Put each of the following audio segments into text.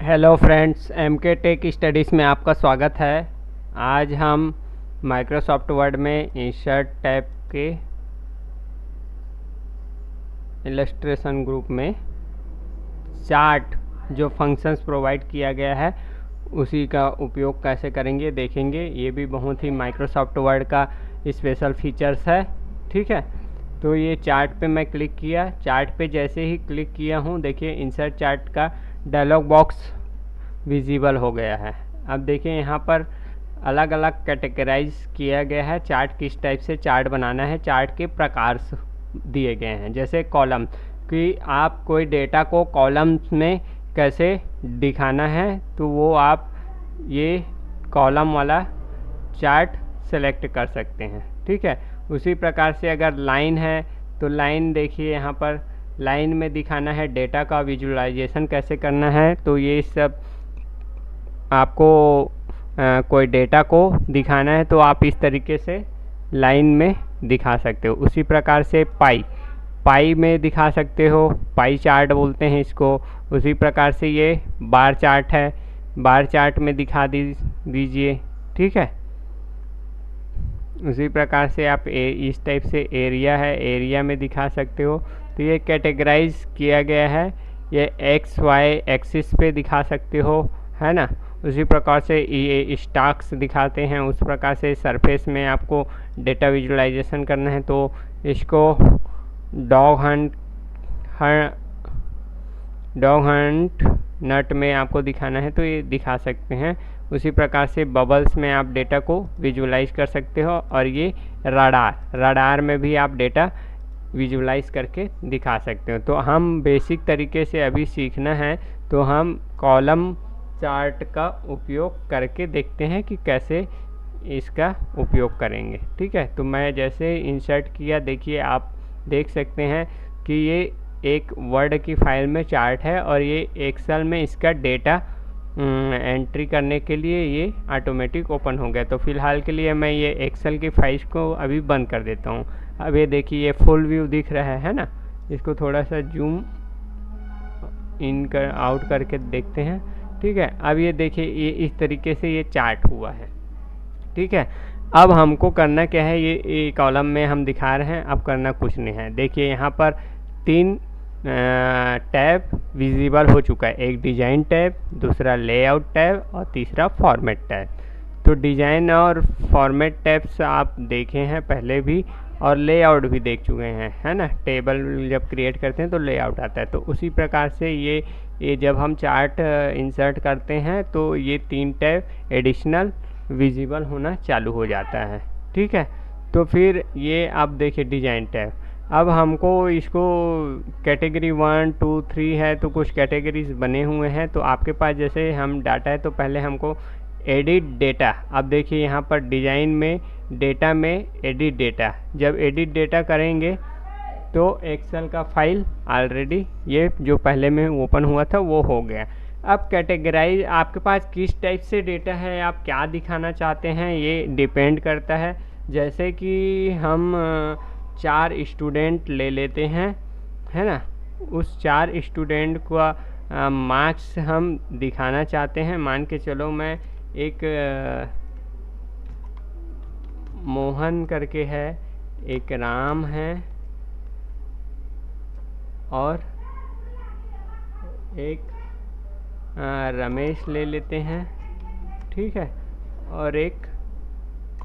Hello friends, MK tech studies में आपका स्वागत है। आज हम माइक्रोसॉफ्ट वर्ड में इंसर्ट टैब के इलस्ट्रेशन ग्रुप में चार्ट जो फंक्शंस प्रोवाइड किया गया है उसी का उपयोग कैसे करेंगे देखेंगे। ये भी बहुत ही माइक्रोसॉफ्ट वर्ड का स्पेशल फीचर्स है। ठीक है, तो ये चार्ट पे मैं क्लिक किया। चार्ट पे जैसे ही क्लिक किया हूँ, देखिए इंसर्ट चार्ट का डायलॉग बॉक्स विजिबल हो गया है। अब देखिए यहाँ पर अलग अलग कैटेगराइज किया गया है चार्ट, किस टाइप से चार्ट बनाना है। चार्ट के प्रकार दिए गए हैं, जैसे कॉलम कि आप कोई डेटा को कॉलम्स में कैसे दिखाना है, तो वो आप ये कॉलम वाला चार्ट सेलेक्ट कर सकते हैं। ठीक है, उसी प्रकार से अगर लाइन है तो लाइन देखिए यहाँ पर लाइन में दिखाना है डेटा का विजुअलाइजेशन कैसे करना है। तो ये सब आपको कोई डेटा को दिखाना है तो आप इस तरीके से लाइन में दिखा सकते हो। उसी प्रकार से पाई में दिखा सकते हो, पाई चार्ट बोलते हैं इसको। उसी प्रकार से ये बार चार्ट है, बार चार्ट में दिखा दीजिए। ठीक है, उसी प्रकार से आप इस टाइप से एरिया है, एरिया में दिखा सकते हो। तो ये कैटेगराइज किया गया है, ये एक्स वाई एक्सिस पे दिखा सकते हो, है ना। उसी प्रकार से ये स्टॉक्स दिखाते हैं। उस प्रकार से सरफेस में आपको डेटा विजुअलाइजेशन करना है तो इसको डॉग हंट नट में आपको दिखाना है तो ये दिखा सकते हैं। उसी प्रकार से बबल्स में आप डेटा को विजुअलाइज कर सकते हो, और ये रडार में भी आप डेटा विजुअलाइज करके दिखा सकते हो। तो हम बेसिक तरीके से अभी सीखना है, तो हम कॉलम चार्ट का उपयोग करके देखते हैं कि कैसे इसका उपयोग करेंगे। ठीक है, तो मैं जैसे इंसर्ट किया, देखिए आप देख सकते हैं कि ये एक वर्ड की फाइल में चार्ट है और ये एक्सेल में इसका डेटा एंट्री करने के लिए ये ऑटोमेटिक ओपन हो गया। तो फिलहाल के लिए मैं ये एक्सेल की फाइल्स को अभी बंद कर देता हूँ। अब ये देखिए ये फुल व्यू दिख रहा है ना, इसको थोड़ा सा जूम इन कर आउट करके देखते हैं। ठीक है, अब ये देखिए ये इस तरीके से ये चार्ट हुआ है। ठीक है, अब हमको करना क्या है, ये कॉलम में हम दिखा रहे हैं, अब करना कुछ नहीं है। देखिए यहाँ पर 3 टैब विजिबल हो चुका है, एक डिज़ाइन टैब, दूसरा लेआउट टैब और तीसरा फॉर्मेट टैब। तो डिज़ाइन और फॉर्मेट टैब्स आप देखे हैं पहले भी, और लेआउट भी देख चुके हैं, है ना। टेबल जब क्रिएट करते हैं तो लेआउट आता है। तो उसी प्रकार से ये जब हम चार्ट इंसर्ट करते हैं तो ये 3 टैब एडिशनल विजिबल होना चालू हो जाता है। ठीक है, तो फिर ये आप देखिए डिज़ाइन टैब। अब हमको इसको कैटेगरी 1 2 3 है, तो कुछ कैटेगरीज बने हुए हैं। तो आपके पास जैसे हम डाटा है तो पहले हमको एडिट डेटा, अब देखिए यहाँ पर डिज़ाइन में डेटा में एडिट डेटा, जब एडिट डेटा करेंगे तो एक्सेल का फाइल ऑलरेडी ये जो पहले में ओपन हुआ था वो हो गया। अब कैटेगराइज आपके पास किस टाइप से डेटा है, आप क्या दिखाना चाहते हैं, ये डिपेंड करता है। जैसे कि हम 4 स्टूडेंट ले लेते हैं, है ना। उस 4 स्टूडेंट का मार्क्स हम दिखाना चाहते हैं। मान के चलो मैं एक मोहन करके है, एक राम है और एक रमेश ले लेते हैं। ठीक है, और एक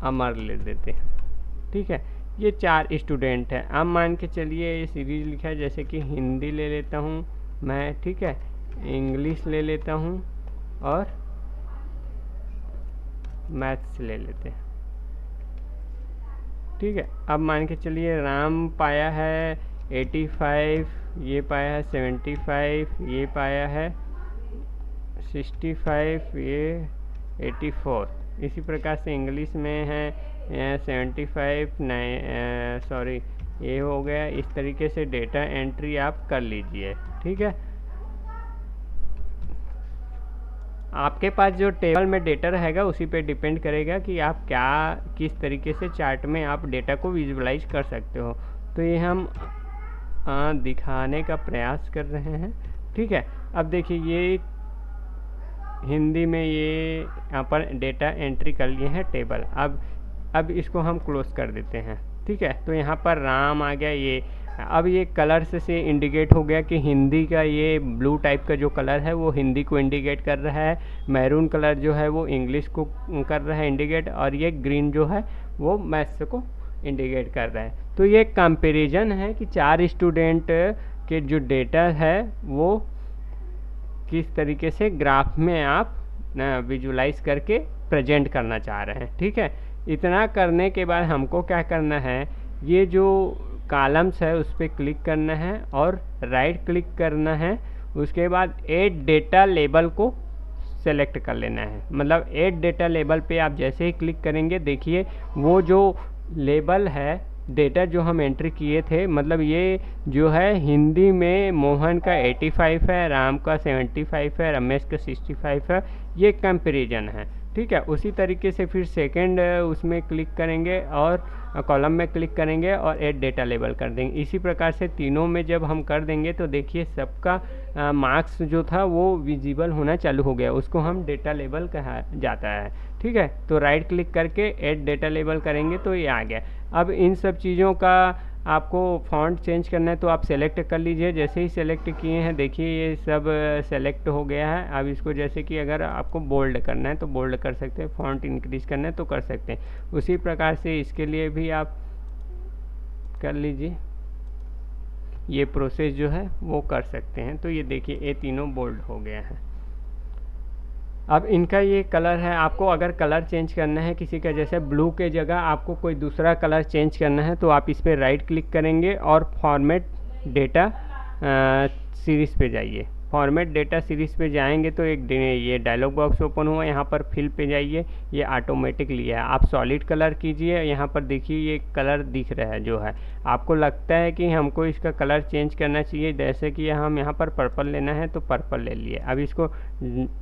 अमर ले लेते हैं। ठीक है, ये 4 स्टूडेंट हैं। अब मान के चलिए ये सीरीज लिखा है, जैसे कि हिंदी ले लेता हूँ मैं, ठीक है, इंग्लिश ले लेता हूँ और मैथ्स ले लेते हैं। ठीक है, अब मान के चलिए राम पाया है 85, ये पाया है 75, ये पाया है 65, ये 84। इसी प्रकार से इंग्लिश में है 75, सॉरी ये हो गया। इस तरीके से डेटा एंट्री आप कर लीजिए। ठीक है, आपके पास जो टेबल में डेटा रहेगा उसी पे डिपेंड करेगा कि आप किस तरीके से चार्ट में आप डेटा को विजुअलाइज कर सकते हो। तो ये हम दिखाने का प्रयास कर रहे हैं। ठीक है, अब देखिए ये हिंदी में ये यहाँ पर डेटा एंट्री कर लिए हैं टेबल। अब इसको हम क्लोज कर देते हैं, ठीक है। तो यहाँ पर राम आ गया ये। अब ये कलर से इंडिकेट हो गया कि हिंदी का ये ब्लू टाइप का जो कलर है वो हिंदी को इंडिकेट कर रहा है, मैरून कलर जो है वो इंग्लिश को कर रहा है इंडिकेट, और ये ग्रीन जो है वो मैथ्स को इंडिकेट कर रहा है। तो ये कंपैरिजन है कि 4 स्टूडेंट के जो डेटा है वो किस तरीके से ग्राफ में आप विजुलाइज करके प्रेजेंट करना चाह रहे हैं, ठीक है। इतना करने के बाद हमको क्या करना है, ये जो कॉलम्स है उस पर क्लिक करना है और राइट क्लिक करना है। उसके बाद ऐड डेटा लेबल को सेलेक्ट कर लेना है। मतलब ऐड डेटा लेबल पे आप जैसे ही क्लिक करेंगे, देखिए वो जो लेबल है डेटा जो हम एंट्री किए थे, मतलब ये जो है हिंदी में मोहन का 85 है, राम का 75 है, रमेश का 65 है, ये कंपैरिजन है, ठीक है। उसी तरीके से फिर सेकंड उसमें क्लिक करेंगे और कॉलम में क्लिक करेंगे और ऐड डेटा लेबल कर देंगे। इसी प्रकार से तीनों में जब हम कर देंगे तो देखिए सबका मार्क्स जो था वो विजिबल होना चालू हो गया, उसको हम डेटा लेबल कहा जाता है, ठीक है। तो राइट क्लिक करके ऐड डेटा लेबल करेंगे तो ये आ गया। अब इन सब चीज़ों का आपको फ़ॉन्ट चेंज करना है तो आप सेलेक्ट कर लीजिए। जैसे ही सेलेक्ट किए हैं देखिए ये सब सेलेक्ट हो गया है। अब इसको जैसे कि अगर आपको बोल्ड करना है तो बोल्ड कर सकते हैं, फ़ॉन्ट इंक्रीज़ करना है तो कर सकते हैं। उसी प्रकार से इसके लिए भी आप कर लीजिए, ये प्रोसेस जो है वो कर सकते हैं। तो ये देखिए ये तीनों बोल्ड हो गया है। अब इनका ये कलर है, आपको अगर कलर चेंज करना है किसी का, जैसे ब्लू के जगह आपको कोई दूसरा कलर चेंज करना है तो आप इस पर राइट क्लिक करेंगे और फॉर्मेट डेटा सीरीज़ पे जाइए। फॉर्मेट डेटा सीरीज़ पे जाएंगे तो एक ये डायलॉग बॉक्स ओपन हुआ, यहाँ पर फिल पे जाइए, ये ऑटोमेटिक लिया है। आप सॉलिड कलर कीजिए, यहाँ पर देखिए ये कलर दिख रहा है जो है। आपको लगता है कि हमको इसका कलर चेंज करना चाहिए, जैसे कि हम यहाँ पर पर्पल लेना है तो पर्पल ले लिए। अब इसको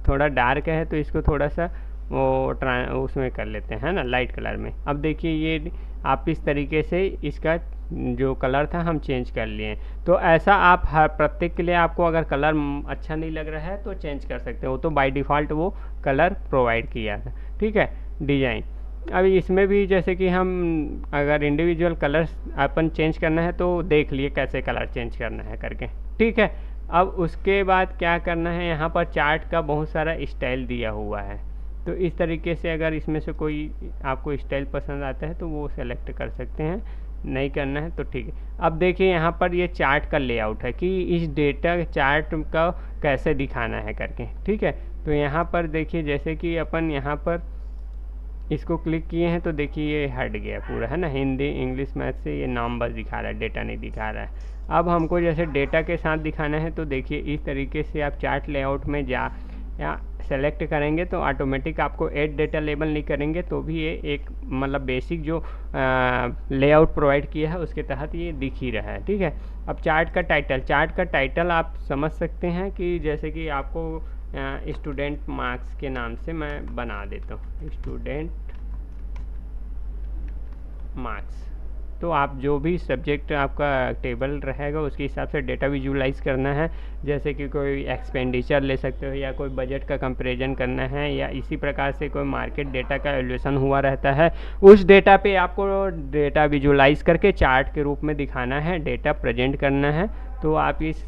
थोड़ा डार्क है तो इसको थोड़ा सा वो उसमें कर लेते हैं ना, लाइट कलर में। अब देखिए ये आप इस तरीके से इसका जो कलर था हम चेंज कर लिए। तो ऐसा आप हर प्रत्येक के लिए आपको अगर कलर अच्छा नहीं लग रहा है तो चेंज कर सकते हो, तो बाय डिफ़ॉल्ट वो कलर प्रोवाइड किया था, ठीक है। डिज़ाइन अभी इसमें भी जैसे कि हम अगर इंडिविजुअल कलर्स अपन चेंज करना है तो देख लिए कैसे कलर चेंज करना है करके, ठीक है। अब उसके बाद क्या करना है, यहाँ पर चार्ट का बहुत सारा स्टाइल दिया हुआ है, तो इस तरीके से अगर इसमें से कोई आपको स्टाइल पसंद आता है तो वो सेलेक्ट कर सकते हैं, नहीं करना है तो ठीक है। अब देखिए यहाँ पर ये चार्ट का लेआउट है कि इस डेटा चार्ट का कैसे दिखाना है करके, ठीक है। तो यहाँ पर देखिए जैसे कि अपन यहाँ पर इसको क्लिक किए हैं तो देखिए ये हट गया पूरा, है ना। हिंदी इंग्लिश मैथ से ये नाम बस दिखा रहा है, डेटा नहीं दिखा रहा है। अब हमको जैसे डेटा के साथ दिखाना है तो देखिए इस तरीके से आप चार्ट लेआउट में या सेलेक्ट करेंगे तो ऑटोमेटिक आपको ऐड डेटा लेबल नहीं करेंगे तो भी ये एक मतलब बेसिक जो लेआउट प्रोवाइड किया है उसके तहत ये दिख ही रहा है, ठीक है। अब चार्ट का टाइटल आप समझ सकते हैं कि जैसे कि आपको स्टूडेंट मार्क्स के नाम से मैं बना देता हूँ, स्टूडेंट मार्क्स। तो आप जो भी सब्जेक्ट आपका टेबल रहेगा उसके हिसाब से डेटा विजुलाइज करना है, जैसे कि कोई एक्सपेंडिचर ले सकते हो या कोई बजट का कंपैरिजन करना है, या इसी प्रकार से कोई मार्केट डेटा का एवल्यूएशन हुआ रहता है, उस डेटा पे आपको डेटा विजुलाइज करके चार्ट के रूप में दिखाना है, डेटा प्रेजेंट करना है, तो आप इस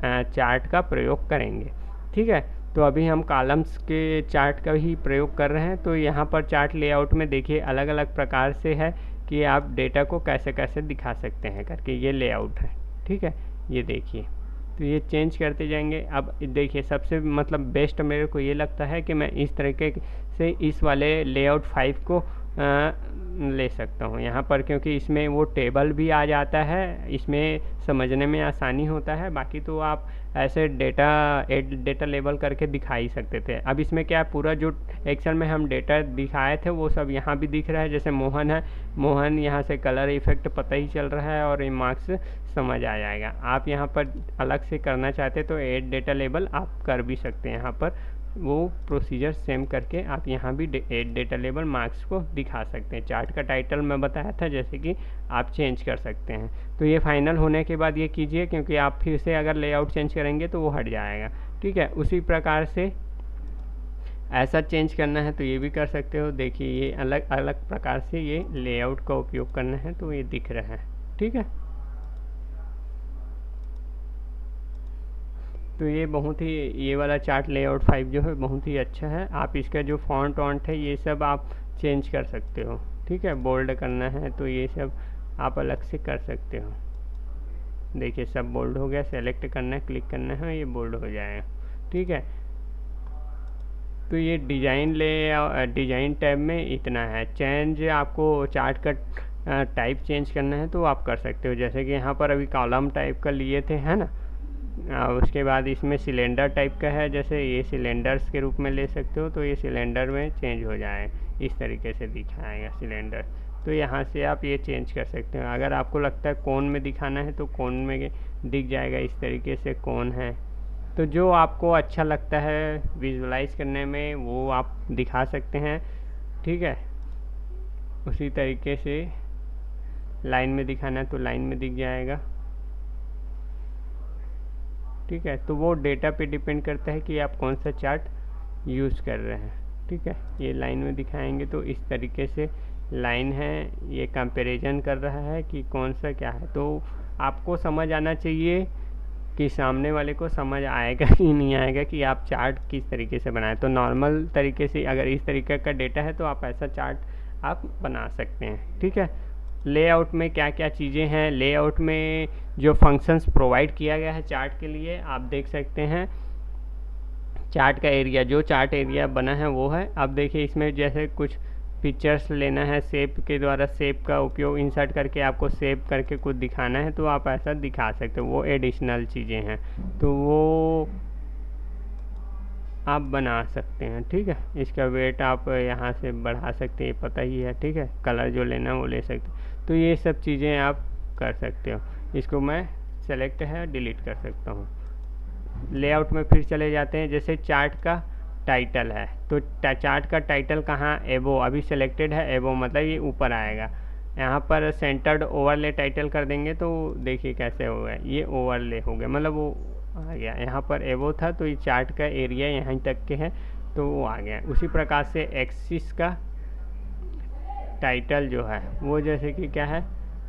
चार्ट का प्रयोग करेंगे, ठीक है। तो अभी हम कॉलम्स के चार्ट का ही प्रयोग कर रहे हैं। तो यहाँ पर चार्ट लेआउट में देखिए अलग अलग प्रकार से है कि आप डेटा को कैसे कैसे दिखा सकते हैं करके, ये लेआउट है, ठीक है। ये देखिए तो ये चेंज करते जाएंगे। अब देखिए सबसे मतलब बेस्ट मेरे को ये लगता है कि मैं इस तरीके से इस वाले लेआउट 5 को ले सकता हूँ यहाँ पर, क्योंकि इसमें वो टेबल भी आ जाता है, इसमें समझने में आसानी होता है। बाकी तो आप ऐसे डेटा लेबल करके दिखा ही सकते थे। अब इसमें क्या पूरा जो एक्सेल में हम डेटा दिखाए थे वो सब यहाँ भी दिख रहा है। जैसे मोहन है, मोहन यहाँ से कलर इफेक्ट पता ही चल रहा है और ये मार्क्स समझ आ जाएगा। आप यहाँ पर अलग से करना चाहते तो ऐड डेटा लेबल आप कर भी सकते हैं, यहाँ पर वो प्रोसीजर सेम करके आप यहाँ भी ऐड डेटा लेबल मार्क्स को दिखा सकते हैं। चार्ट का टाइटल मैं बताया था जैसे कि आप चेंज कर सकते हैं। तो ये फाइनल होने के बाद ये कीजिए, क्योंकि आप फिर से अगर लेआउट चेंज करेंगे तो वो हट जाएगा, ठीक है। उसी प्रकार से ऐसा चेंज करना है तो ये भी कर सकते हो। देखिए ये अलग अलग प्रकार से ये लेआउट का उपयोग करना है तो ये दिख रहा है, ठीक है। तो ये बहुत ही, ये वाला चार्ट लेआउट 5 जो है बहुत ही अच्छा है। आप इसका जो फॉन्ट वॉन्ट है ये सब आप चेंज कर सकते हो, ठीक है। बोल्ड करना है तो ये सब आप अलग से कर सकते हो। देखिए सब बोल्ड हो गया, सेलेक्ट करना है, क्लिक करना है, ये बोल्ड हो जाएगा, ठीक है। तो ये डिज़ाइन टैब में इतना है। चेंज आपको चार्ट का टाइप चेंज करना है तो आप कर सकते हो। जैसे कि यहाँ पर अभी कॉलम टाइप का लिए थे, है ना। उसके बाद इसमें सिलेंडर टाइप का है, जैसे ये सिलेंडर्स के रूप में ले सकते हो तो ये सिलेंडर में चेंज हो जाए, इस तरीके से दिखाएगा सिलेंडर। तो यहाँ से आप ये चेंज कर सकते हो। अगर आपको लगता है कोन में दिखाना है तो कोन में दिख जाएगा, इस तरीके से कोन है। तो जो आपको अच्छा लगता है विजुलाइज करने में वो आप दिखा सकते हैं, ठीक है। उसी तरीके से लाइन में दिखाना है तो लाइन में दिख जाएगा, ठीक है। तो वो डेटा पे डिपेंड करता है कि आप कौन सा चार्ट यूज़ कर रहे हैं, ठीक है। ये लाइन में दिखाएंगे तो इस तरीके से लाइन है, ये कंपैरिजन कर रहा है कि कौन सा क्या है। तो आपको समझ आना चाहिए कि सामने वाले को समझ आएगा कि नहीं आएगा कि आप चार्ट किस तरीके से बनाएं। तो नॉर्मल तरीके से अगर इस तरीके का डेटा है तो आप ऐसा चार्ट आप बना सकते हैं, ठीक है। लेआउट में क्या क्या चीज़ें हैं, लेआउट में जो फंक्शंस प्रोवाइड किया गया है चार्ट के लिए आप देख सकते हैं। चार्ट का एरिया, जो चार्ट एरिया बना है वो है। अब देखिए इसमें जैसे कुछ पिक्चर्स लेना है शेप के द्वारा, शेप का उपयोग इंसर्ट करके आपको शेप करके कुछ दिखाना है तो आप ऐसा दिखा सकते हो, वो एडिशनल चीज़ें हैं तो वो आप बना सकते हैं, ठीक है। इसका वेट आप यहाँ से बढ़ा सकते हैं, पता ही है, ठीक है। कलर जो लेना है वो ले सकते हैं। तो ये सब चीज़ें आप कर सकते हो। इसको मैं सेलेक्ट है डिलीट कर सकता हूँ। लेआउट में फिर चले जाते हैं। जैसे चार्ट का टाइटल है तो चार्ट का टाइटल कहाँ, एबो, अभी सेलेक्टेड है एबो, मतलब ये ऊपर आएगा। यहाँ पर सेंटर्ड ओवरले टाइटल कर देंगे तो देखिए कैसे हो गया, ये ओवरले हो गया, मतलब वो आ गया। यहाँ पर एबो था तो ये चार्ट का एरिया यहाँ तक के है तो वो आ गया। उसी प्रकार से एक्सिस का टाइटल जो है वो जैसे कि क्या है,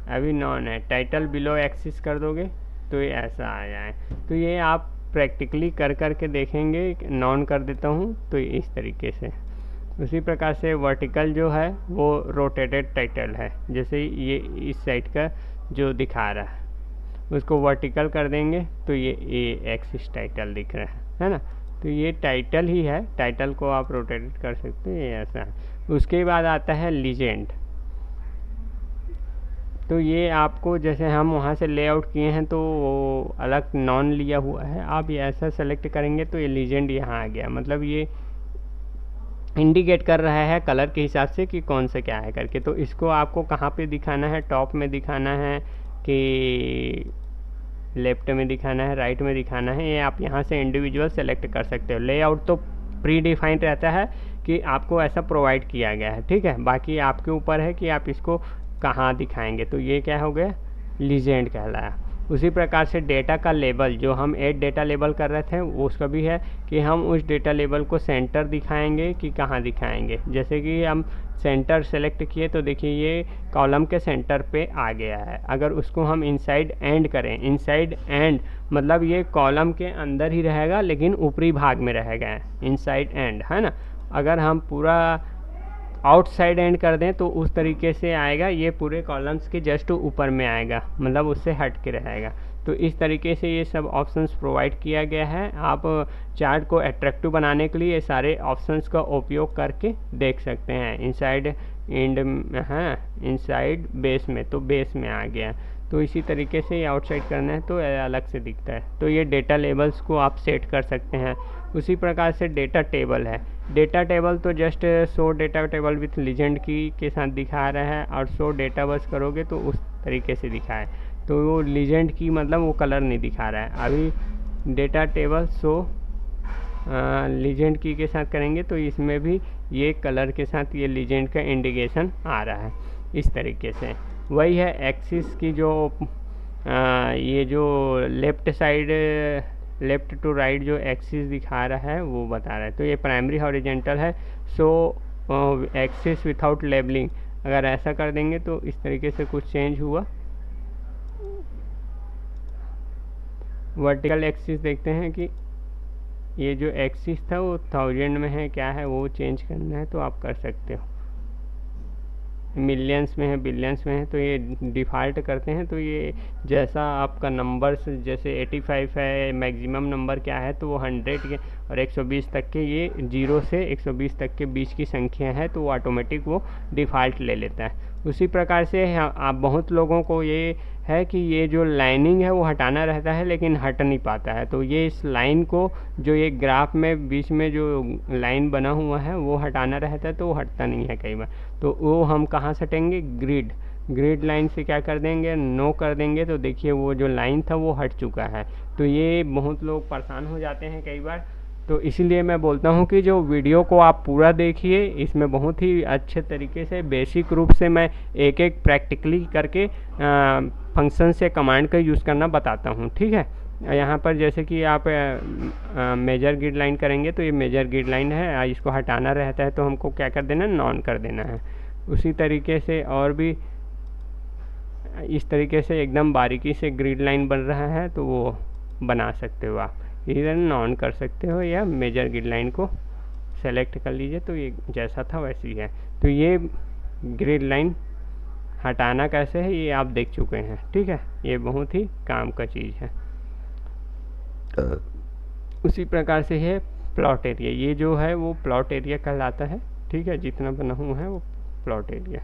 अभी नॉन है, टाइटल बिलो एक्सिस कर दोगे तो ये ऐसा आ जाए। तो ये आप प्रैक्टिकली कर के देखेंगे। नॉन कर देता हूँ तो इस तरीके से। उसी प्रकार से वर्टिकल जो है वो रोटेटेड टाइटल है, जैसे ये इस साइड का जो दिखा रहा है उसको वर्टिकल कर देंगे तो ये एक्सिस टाइटल दिख रहा है ना। तो ये टाइटल ही है, टाइटल को आप रोटेट कर सकते हैं, ये ऐसा है। उसके बाद आता है लीजेंड। तो ये आपको जैसे हम वहाँ से लेआउट किए हैं तो वो अलग नॉन लिया हुआ है, आप ये ऐसा सेलेक्ट करेंगे तो ये लीजेंड यहाँ आ गया। मतलब ये इंडिकेट कर रहा है कलर के हिसाब से कि कौन सा क्या है करके। तो इसको आपको कहाँ पे दिखाना है, टॉप में दिखाना है कि लेफ्ट में दिखाना है, राइट में दिखाना है, ये आप यहाँ से इंडिविजुअल सेलेक्ट कर सकते हो। लेआउट तो प्री डिफाइंड रहता है कि आपको ऐसा प्रोवाइड किया गया है, ठीक है। बाकी आपके ऊपर है कि आप इसको कहाँ दिखाएंगे। तो ये क्या हो गया, लीजेंड कहलाया। उसी प्रकार से डेटा का लेबल, जो हम ऐड डेटा लेबल कर रहे थे वो उसका भी है कि हम उस डेटा लेबल को सेंटर दिखाएंगे कि कहाँ दिखाएंगे। जैसे कि हम सेंटर सेलेक्ट किए तो देखिए ये कॉलम के सेंटर पे आ गया है। अगर उसको हम इनसाइड एंड करें, इनसाइड एंड मतलब ये कॉलम के अंदर ही रहेगा लेकिन ऊपरी भाग में रहेगा, इनसाइड एंड, है ना। अगर हम पूरा आउटसाइड एंड कर दें तो उस तरीके से आएगा, ये पूरे कॉलम्स के जस्ट ऊपर में आएगा, मतलब उससे हट के रहेगा। तो इस तरीके से ये सब ऑप्शंस प्रोवाइड किया गया है। आप चार्ट को अट्रैक्टिव बनाने के लिए ये सारे ऑप्शंस का उपयोग करके देख सकते हैं। इनसाइड एंड है, इनसाइड बेस में, तो बेस में आ गया। तो इसी तरीके से ये आउटसाइड करना है तो अलग से दिखता है। तो ये डेटा लेबल्स को आप सेट कर सकते हैं। उसी प्रकार से डेटा टेबल है। डेटा टेबल तो just show data table with legend की के साथ दिखा रहा है, और शो डेटा बस करोगे तो उस तरीके से दिखाए। तो वो लीजेंड की मतलब वो कलर नहीं दिखा रहा है। अभी डेटा टेबल शो लीजेंड की के साथ करेंगे तो इसमें भी ये कलर के साथ ये लीजेंड का इंडिकेशन आ रहा है, इस तरीके से। वही है एक्सिस की जो ये जो left side left to right जो एक्सिस दिखा रहा है वो बता रहा है। तो ये प्राइमरी हॉरिजेंटल है। सो एक्सिस विथआउट लेबलिंग, अगर ऐसा कर देंगे तो इस तरीके से कुछ चेंज हुआ। वर्टिकल एक्सिस देखते हैं कि ये जो एक्सिस था वो 1000 में है, क्या है वो चेंज करना है तो आप कर सकते हो। मिलियंस में है, बिलियंस में है, तो ये डिफ़ॉल्ट करते हैं। तो ये जैसा आपका नंबर्स, जैसे 85 है, मैक्सिमम नंबर क्या है तो वो 100 के और 120 तक के, ये 0 से 120 तक के बीच की संख्या है तो वो ऑटोमेटिक वो डिफ़ॉल्ट ले लेता है। उसी प्रकार से आप बहुत लोगों को ये है कि ये जो लाइनिंग है वो हटाना रहता है लेकिन हट नहीं पाता है। तो ये इस लाइन को, जो ये ग्राफ में बीच में जो लाइन बना हुआ है वो हटाना रहता है तो वो हटता नहीं है कई बार। तो वो हम कहाँ से हटेंगे? ग्रिड लाइन से क्या कर देंगे? नो कर देंगे। तो देखिए वो जो लाइन था वो हट चुका है। तो ये बहुत लोग परेशान हो जाते हैं कई बार। तो इसीलिए मैं बोलता हूँ कि जो वीडियो को आप पूरा देखिए, इसमें बहुत ही अच्छे तरीके से बेसिक रूप से मैं एक एक प्रैक्टिकली करके फंक्शन से कमांड का यूज़ करना बताता हूँ। ठीक है, यहाँ पर जैसे कि आप मेजर ग्रिड लाइन करेंगे तो ये मेजर ग्रिड लाइन है, इसको हटाना रहता है तो हमको क्या कर देना? नॉन कर देना है। उसी तरीके से और भी इस तरीके से एकदम बारीकी से ग्रिड लाइन बन रहा है तो वो बना सकते हो आप। इधर नॉन कर सकते हो या मेजर ग्रिड लाइन को सेलेक्ट कर लीजिए तो ये जैसा था वैसे ही है। तो ये ग्रिड लाइन हटाना कैसे है ये आप देख चुके हैं। ठीक है, ये बहुत ही काम का चीज़ है। उसी प्रकार से है प्लॉट एरिया, ये जो है वो प्लॉट एरिया कहलाता है। ठीक है, जितना बना हुआ है वो प्लॉट एरिया।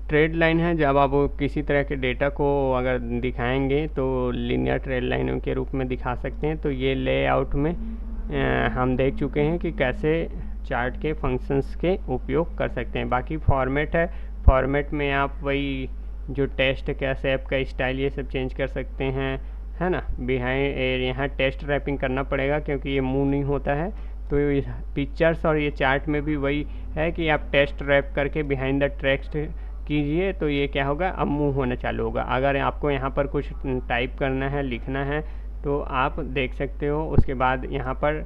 ट्रेड लाइन है, जब आप किसी तरह के डेटा को अगर दिखाएंगे तो लीनियर ट्रेड लाइनों के रूप में दिखा सकते हैं। तो ये लेआउट में हम देख चुके हैं कि कैसे चार्ट के फंक्शंस के उपयोग कर सकते हैं। बाकी फॉर्मेट है, फॉर्मेट में आप वही जो टेस्ट का शेप का स्टाइल ये सब चेंज कर सकते हैं, है ना। बिहाइंड यहाँ टेस्ट रैपिंग करना पड़ेगा क्योंकि ये मूव नहीं होता है। तो पिक्चर्स और ये चार्ट में भी वही है कि आप टेस्ट रैप करके बिहाइंड द टेक्स्ट कीजिए तो ये क्या होगा? अब मूव होना चालू होगा। अगर आपको यहाँ पर कुछ टाइप करना है, लिखना है तो आप देख सकते हो। उसके बाद यहाँ पर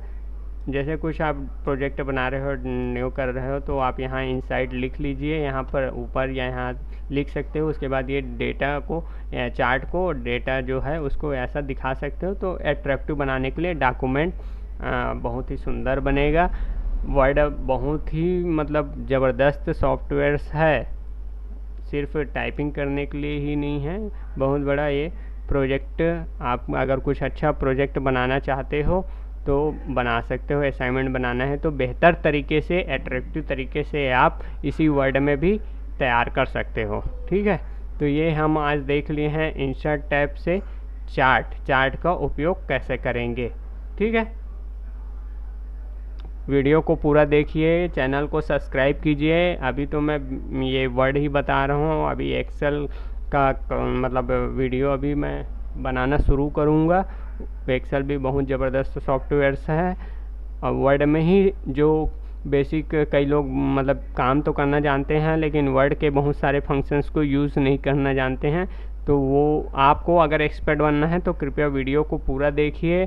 जैसे कुछ आप प्रोजेक्ट बना रहे हो, न्यू कर रहे हो, तो आप यहाँ इनसाइड लिख लीजिए, यहाँ पर ऊपर या यहाँ लिख सकते हो। उसके बाद ये डेटा को, चार्ट को, डेटा जो है उसको ऐसा दिखा सकते हो। तो अट्रैक्टिव बनाने के लिए डॉक्यूमेंट बहुत ही सुंदर बनेगा। वर्ड बहुत ही मतलब ज़बरदस्त सॉफ्टवेयर्स है, सिर्फ टाइपिंग करने के लिए ही नहीं है, बहुत बड़ा ये प्रोजेक्ट। आप अगर कुछ अच्छा प्रोजेक्ट बनाना चाहते हो तो बना सकते हो। असाइनमेंट बनाना है तो बेहतर तरीके से, अट्रैक्टिव तरीके से आप इसी वर्ड में भी तैयार कर सकते हो। ठीक है, तो ये हम आज देख लिए हैं इंसर्ट टैब से चार्ट का उपयोग कैसे करेंगे। ठीक है, वीडियो को पूरा देखिए, चैनल को सब्सक्राइब कीजिए। अभी तो मैं ये वर्ड ही बता रहा हूँ, अभी एक्सेल का मतलब वीडियो अभी मैं बनाना शुरू करूँगा। एक्सेल भी बहुत ज़बरदस्त सॉफ्टवेयर्स है और वर्ड में ही जो बेसिक कई लोग मतलब काम तो करना जानते हैं लेकिन वर्ड के बहुत सारे फंक्शंस को यूज़ नहीं करना जानते हैं। तो वो आपको अगर एक्सपर्ट बनना है तो कृपया वीडियो को पूरा देखिए।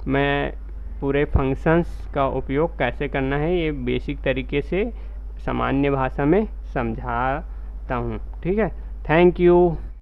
मैं पूरे फंक्शंस का उपयोग कैसे करना है ये बेसिक तरीके से सामान्य भाषा में समझाता हूँ। ठीक है, थैंक यू।